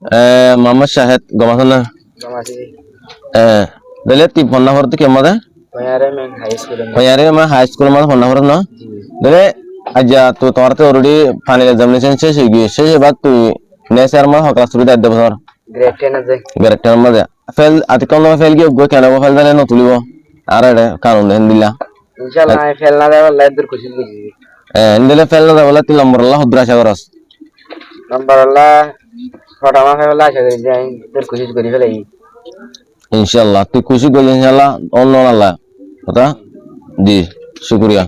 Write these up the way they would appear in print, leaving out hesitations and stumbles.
Muhammad Syahid Gomasana. Gomasi. Dale ti phone number to kemada? Payare ma high school ma phone number na. Dale aja tu তোমার তো already final examination শেষ হয়ে গিয়েছে সেই বাদ তুই next year ma class শুরু দিতে বছর Grade 10 আছে grade 10 মধ্যে fail আতিকম না fail কি গো কেন fail দালে না তুলিব আর এটা কারণ দেন দিলা ইনশাআল্লাহ fail না দেওয়ার লাইদুর কোশিশ করছি ইন্দলে fail না দেওয়ার 3 নম্বর আল্লাহ হুদ্রা আশা করস নম্বর আল্লাহ ছটা মা fail আশা করি যাই তোর কোশিশ করি ফেলাই ইনশাআল্লাহ তুই খুশি করি ইনশাআল্লাহ অন্য আল্লাহ কথা জি শুকরিয়া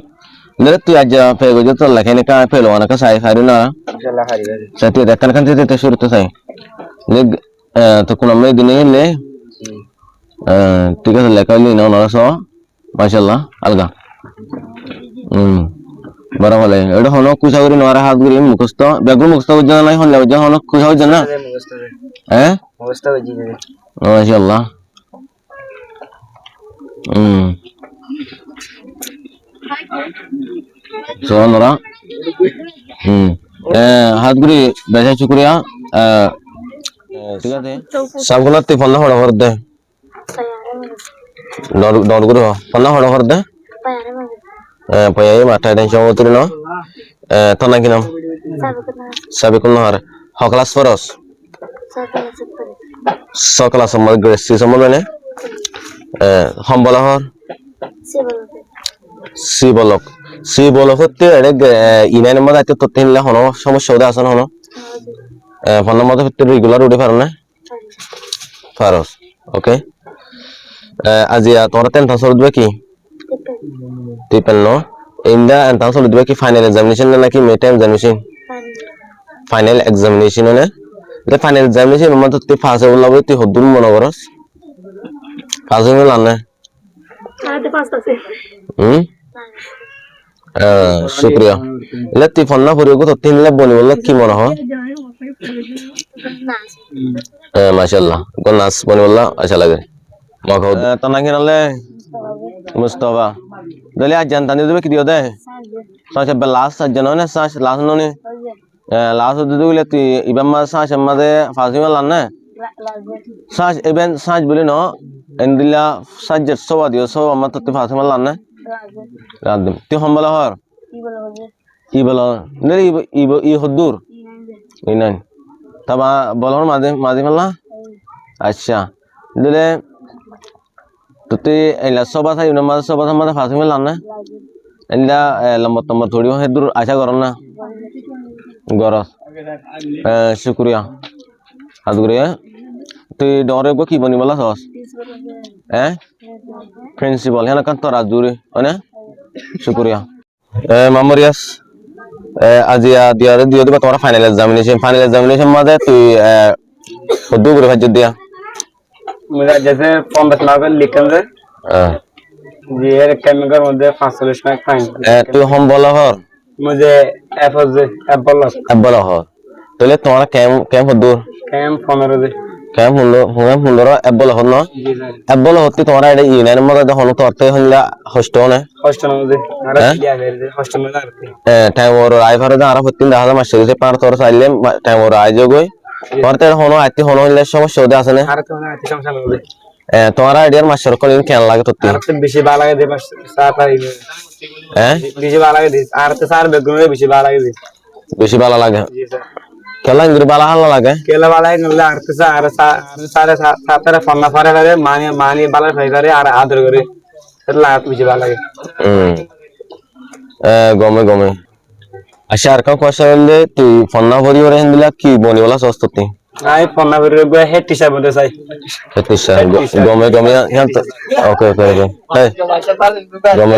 Nere tu aja pego jo to lakhene ka pelo ana ka sai haru na ইনশাআল্লাহ হারি sati da kan te shuru to sai le to kuna me dine le ঠিক আছে লেখা লি না না সো মাশাআল্লাহ আলগা বড় হলে এটা হলো কুচা করি নরা হাত করি মুখস্থ বেগুন মুখস্থ বুঝনা নাই হলে যা হলো কুচা বুঝনা না মুখস্থ বুঝি দে মাশাআল্লাহ Soalnya hadguri baca syukuria tiga deh sabguna ti panna hoda horde dor guru panna hoda horde payai mata dan show tu no tanah kinam sabikun har hoklas foros soklas sama gresi sama mana hambalahor si bolok হতে এর ইনাইনের মধ্যে এত তথ্য নিলে হনো সমস্যা ওদা আছে না হনো ফোন নম্বর হতে রেগুলার উঠে পারো না ফারস ওকে আজিয়া তোরা টেন তাসর দিবে কি টিপেল নো ইন্দা এন তাসর দিবে কি ফাইনাল এক্সামিনেশন নাকি mid time examination final examination না এটা ফাইনাল এক্সামিনেশন মধ্যে তুই পাস হয়ে লাগবে তুই হদুর মনে করস পাস হয়ে লানে আতে পাস আছে শুক্রিয়া লতি ফন্না পরিগো তো 3 লাখ বনি বলল কি মনে হয় মাশাআল্লাহ গনাস বনি বলল আচ্ছা লাগে মাখো তনা কিনলে মুস্তাফা দলে আজ জানতা দিবে কি দিও দে সাথে লাস্ট জানো না সাথ লাস্ট ননি লাস্ট দিলে তুই ইবাম মা সাথ আমাদে ফাজিমা লান না সাথ ইভেন সাথ বলি ন এন্দিলা সাথ যে সওয়া দিও সওয়া মা তো ফাজিমা লান না রাদম তুই হম্বলা হর ই বলো নেরি ই হদুর ইনান তবা বলর মাঝে মাঝে মাল্লা আচ্ছা দিলে তুই এলা সবা থাই না মাঝে সবা মাঝে ফাসিমে লান না এলা লম্বা নম্বর থোড়ি হেদুর আশা কর না গরস শুকরিয়া হাদুরিয়া তুই ডরে গো কি বনি বলা সস প্রিন্সিপাল হেনা কান তো রাজুরি অনে শুকরিয়া মামরিয়াস আজিয়া দিয়ারে দিও দিবা তোমার ফাইনাল এক্সামিনেশন মাঝে তুই হদু করে ভাজ দিয়া मुझे जैसे फॉर्म बतना कर लिखन से ये केमिकल मुझे 45 मार्क फाइन তুই হোম বলা হর मुझे एफ बोला হর তাহলে তোমার কেম হদু कैम 15 दे কেম হলো এবল হল না जी सर এবল হতে তোমার এটা ইউনিয়ন মধ্যে যখন তো অর্থ হইলা হস্টেল हॉस्टल में आरा दिया गए हॉस्टल में रहते টাইম ওর আই ভারে আরা হতিন দেখা মাস শেষে পার তোর চাইলে টাইম ওর আই জগই পরতে হনো আইতে হনো হইলে সমস্যা ওদে আছে না आरा तो ना आती समस्या में তোমার আইডিয়ার মাসের কোন কেন লাগে তোতে आरा तो बेसी बाला के दे बस साथ आई बेसी बाला के दे आरा तो सार बैकग्राउंड में बेसी बाला के दे বেশি ভালো লাগে जी सर কেলা ইংরি ভালো হালা লাগে केला वाला है नल्ला आरा तो सारे सारे फन्ना फारे करे मानी बाला फाई करे आरा आदर करे એટલે આ બીજી વાર લાગે গমে আচ্ছা আর কোন কোশ্চেন হলে তুই ফন্না ভরি ওরে হিন্দিলা কি বনিওলা সস্ততি আই ফন্না ভরি গো হেড টিচার বলতে চাই হেতিসা গমে ইয়ান ওকে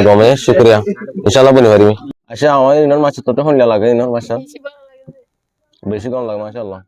গমে শুকরিয়া ইনশাআল্লাহ বনি পারিবি আচ্ছা আমার ইনর মাছ তো হন লাগে ইনর মাছ বেশি কম লাগে মাশাআল্লাহ